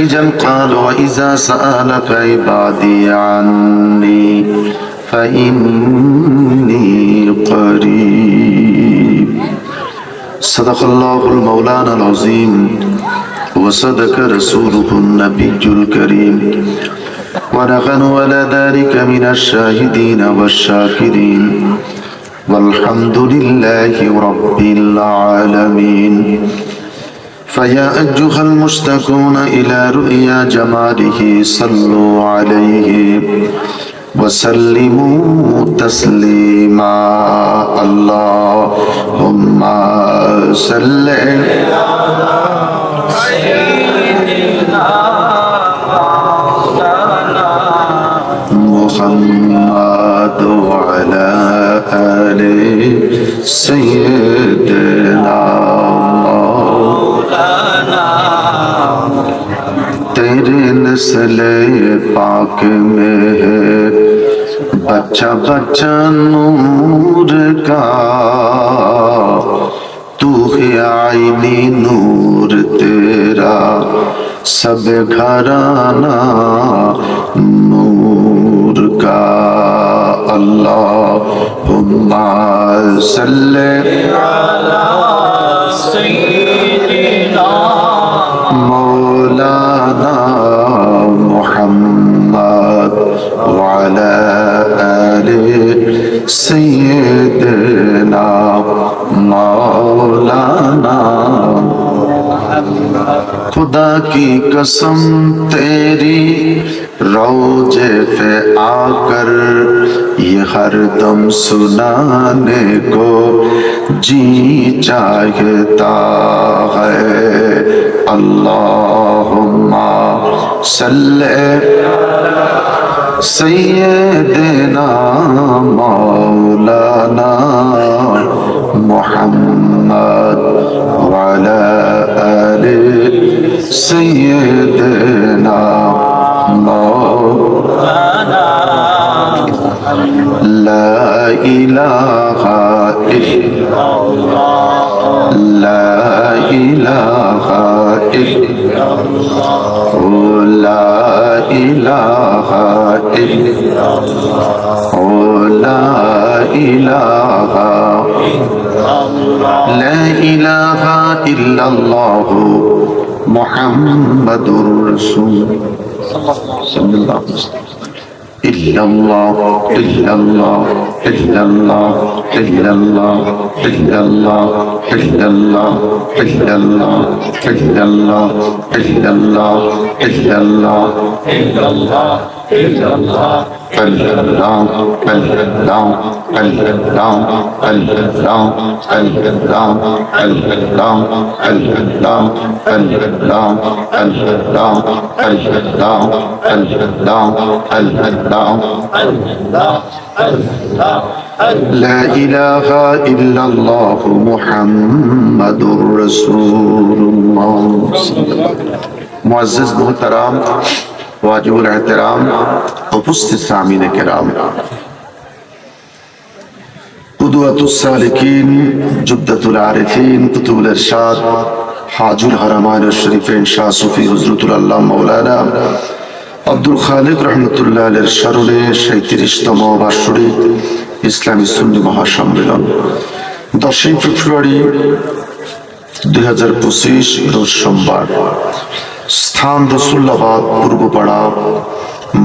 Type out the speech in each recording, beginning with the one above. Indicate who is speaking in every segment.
Speaker 1: نبيا قال وإذا سألك عبادي عني فإني قريب صدق الله المولانا العظيم وصدق رسوله النبي الكريم ونحن على ذلك من الشاهدين والشاكرين والحمد لله رب العالمين فيا أيها المشتاقون إلى رؤيا جماله صلوا عليه وسلموا تسليما اللهم صل محمد وعلى آل سيدنا مولانا तेरे नस्ले पाक में है बच्चा बच्चा नूर का तू है आईनी नूर तेरा सब घराना नूर का अल्लाहुम्मा सल्ले अला सय्यिदिना मौलाना मुहम्मद वअला आले सय्यिदिना मौलाना खुदा की कसम तेरी रोजे पे आकर ये हरदम सुनाने को जी चाहता है अल्लाहुम्मा सल्ले सय्यिदिना मौलाना मुहम्मद वअला आले सय्यिदिना मौलाना ला इलाहा इल्लल्लाह ला इलाहा इल्लल्लाह ला इलाहा इल्लल्लाह ला इलाहा ला इलाहा इल्लल्लाह मुहम्मदुर रसूल सल्लल्लाहु अलैहि वसल्लम इल्लल्लाह इल्लल्लाह इल्लल्लाह इल्लल्लाह इल्लल्लाह इल्लल्लाह इल्लल्लाह इल्लल्लाह इल्लल्लाह इल्लल्लाह इल्लल्लाह इल्लल्लाह अल्लाह अल्लाह अल्लाह अल्लाह अल्लाह अल्लाह अल्लाह अल्लाह अल्लाह अल्लाह अल्लाह अल्लाह अल्लाह ला इलाहा इल्लल्लाह मुहम्मदुर रसूलुल्लाह मुअज़्ज़िज़ मोहतरम वाजिबुल एहतराम उपस्थित सामीन किराम कुदवतुस सालिकीन जुद्दतुल आरिफीन कुतुबुल इरशाद हाजुल हरमाइन शरीफैन शाह सूफी हुज़रतुल अल्लाह मौलाना আব্দুল খালিক রহমতুল্লাহ আলাইহির স্মরণে ৩৭তম বার্ষিক ইসলামী সুন্নি মহাসম্মেলন 10 ফেব্রুয়ারি 2025 রোজ সোমবার স্থান রসুল্লাবাদ পূর্বপাড়া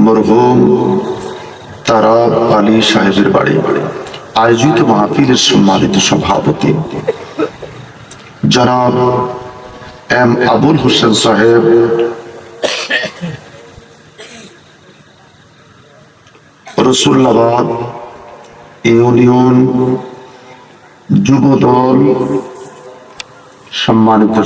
Speaker 1: মরহুম তারাব আলী সাহেবের বাড়ি আয়োজিত মাহফিলের সম্মানিত সভাপতি জনাব এম আবুল হোসেন সাহেব রসুল্লাবাদ ইউনিয়ন যুবদল সম্মানিত